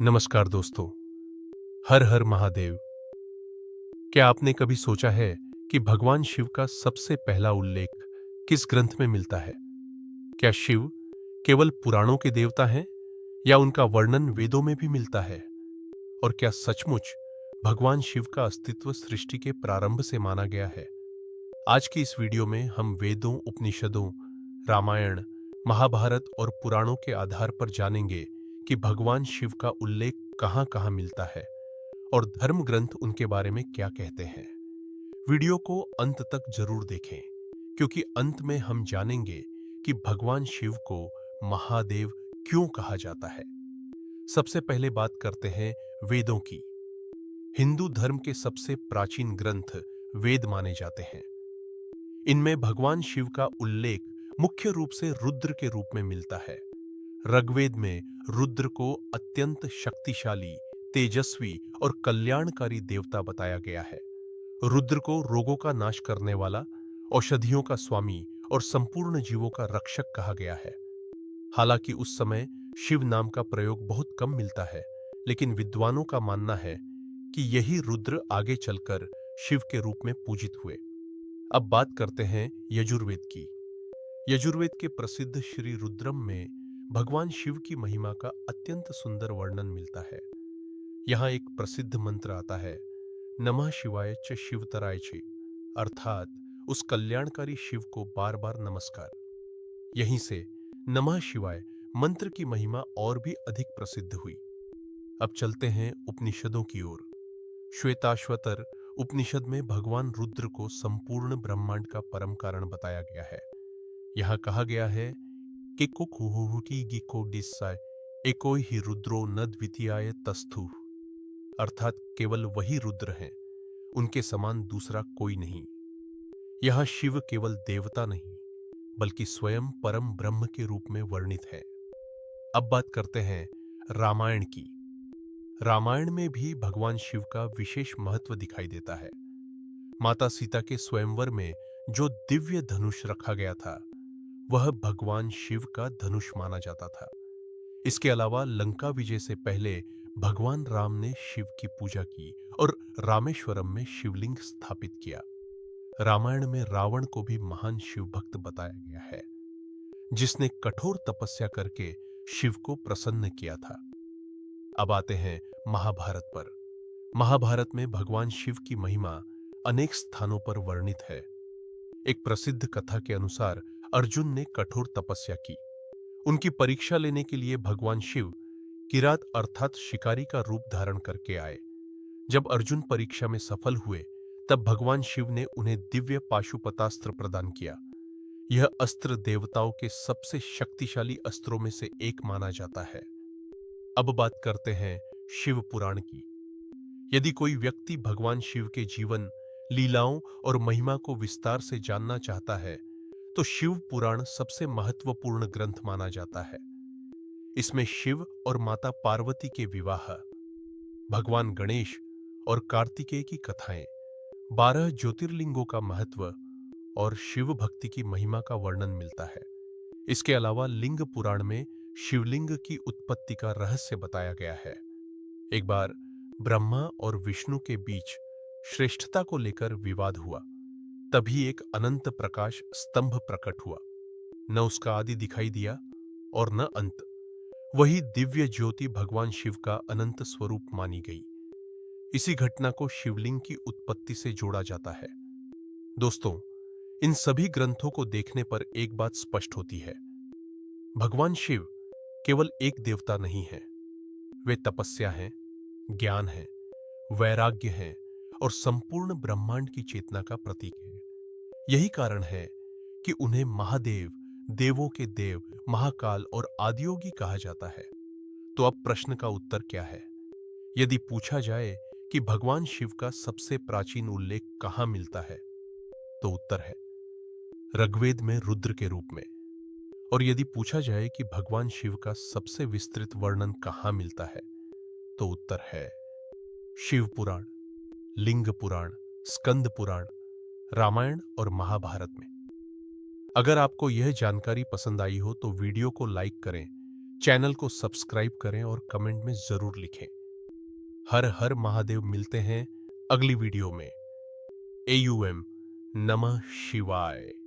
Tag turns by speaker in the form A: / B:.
A: नमस्कार दोस्तों। हर हर महादेव। क्या आपने कभी सोचा है कि भगवान शिव का सबसे पहला उल्लेख किस ग्रंथ में मिलता है? क्या शिव केवल पुराणों के देवता हैं या उनका वर्णन वेदों में भी मिलता है? और क्या सचमुच भगवान शिव का अस्तित्व सृष्टि के प्रारंभ से माना गया है? आज की इस वीडियो में हम वेदों, उपनिषदों, रामायण, महाभारत और पुराणों के आधार पर जानेंगे कि भगवान शिव का उल्लेख कहां-कहां मिलता है और धर्म ग्रंथ उनके बारे में क्या कहते हैं। वीडियो को अंत तक जरूर देखें, क्योंकि अंत में हम जानेंगे कि भगवान शिव को महादेव क्यों कहा जाता है। सबसे पहले बात करते हैं वेदों की। हिंदू धर्म के सबसे प्राचीन ग्रंथ वेद माने जाते हैं। इनमें भगवान शिव का उल्लेख मुख्य रूप से रुद्र के रूप में मिलता है। ऋग्वेद में रुद्र को अत्यंत शक्तिशाली, तेजस्वी और कल्याणकारी देवता बताया गया है। रुद्र को रोगों का नाश करने वाला, औषधियों का स्वामी और संपूर्ण जीवों का रक्षक कहा गया है। हालांकि उस समय शिव नाम का प्रयोग बहुत कम मिलता है, लेकिन विद्वानों का मानना है कि यही रुद्र आगे चलकर शिव के रूप में पूजित हुए। अब बात करते हैं यजुर्वेद की। यजुर्वेद के प्रसिद्ध श्री रुद्रम में भगवान शिव की महिमा का अत्यंत सुंदर वर्णन मिलता है। यहाँ एक प्रसिद्ध मंत्र आता है, नमः शिवाय च शिवतराय च, अर्थात उस कल्याणकारी शिव को बार बार नमस्कार। यहीं से नमः शिवाय मंत्र की महिमा और भी अधिक प्रसिद्ध हुई। अब चलते हैं उपनिषदों की ओर। श्वेताश्वतर उपनिषद में भगवान रुद्र को संपूर्ण ब्रह्मांड का परम कारण बताया गया है। यहाँ कहा गया है कि एको ही रुद्रो न द्वितीयाय तस्थु, अर्थात केवल वही रुद्र हैं, उनके समान दूसरा कोई नहीं। यह शिव केवल देवता नहीं, बल्कि स्वयं परम ब्रह्म के रूप में वर्णित है। अब बात करते हैं रामायण की। रामायण में भी भगवान शिव का विशेष महत्व दिखाई देता है। माता सीता के स्वयंवर में जो दिव्य धनुष रखा गया था, वह भगवान शिव का धनुष माना जाता था। इसके अलावा लंका विजय से पहले भगवान राम ने शिव की पूजा की और रामेश्वरम में शिवलिंग स्थापित किया। रामायण में रावण को भी महान शिव भक्त बताया गया है, जिसने कठोर तपस्या करके शिव को प्रसन्न किया था। अब आते हैं महाभारत पर। महाभारत में भगवान शिव की महिमा अनेक स्थानों पर वर्णित है। एक प्रसिद्ध कथा के अनुसार अर्जुन ने कठोर तपस्या की। उनकी परीक्षा लेने के लिए भगवान शिव किरात अर्थात शिकारी का रूप धारण करके आए। जब अर्जुन परीक्षा में सफल हुए, तब भगवान शिव ने उन्हें दिव्य पाशुपतास्त्र प्रदान किया। यह अस्त्र देवताओं के सबसे शक्तिशाली अस्त्रों में से एक माना जाता है। अब बात करते हैं शिव पुराण की। यदि कोई व्यक्ति भगवान शिव के जीवन, लीलाओं और महिमा को विस्तार से जानना चाहता है, तो शिव पुराण सबसे महत्वपूर्ण ग्रंथ माना जाता है। इसमें शिव और माता पार्वती के विवाह, भगवान गणेश और कार्तिकेय की कथाएं, 12 ज्योतिर्लिंगों का महत्व और शिव भक्ति की महिमा का वर्णन मिलता है। इसके अलावा लिंग पुराण में शिवलिंग की उत्पत्ति का रहस्य बताया गया है। एक बार ब्रह्मा और विष्णु के बीच श्रेष्ठता को लेकर विवाद हुआ। तभी एक अनंत प्रकाश स्तंभ प्रकट हुआ। न उसका आदि दिखाई दिया और न अंत। वही दिव्य ज्योति भगवान शिव का अनंत स्वरूप मानी गई। इसी घटना को शिवलिंग की उत्पत्ति से जोड़ा जाता है। दोस्तों, इन सभी ग्रंथों को देखने पर एक बात स्पष्ट होती है, भगवान शिव केवल एक देवता नहीं है। वे तपस्या हैं, ज्ञान है, वैराग्य है और संपूर्ण ब्रह्मांड की चेतना का प्रतीक है। यही कारण है कि उन्हें महादेव, देवों के देव, महाकाल और आदियोगी कहा जाता है। तो अब प्रश्न का उत्तर क्या है? यदि पूछा जाए कि भगवान शिव का सबसे प्राचीन उल्लेख कहां मिलता है, तो उत्तर है ऋग्वेद में रुद्र के रूप में। और यदि पूछा जाए कि भगवान शिव का सबसे विस्तृत वर्णन कहां मिलता है, तो उत्तर है शिव पुराण, लिंग पुराण, स्कंद पुराण, रामायण और महाभारत में। अगर आपको यह जानकारी पसंद आई हो तो वीडियो को लाइक करें, चैनल को सब्सक्राइब करें और कमेंट में जरूर लिखें। हर हर महादेव। मिलते हैं अगली वीडियो में। AUM नमः शिवाय।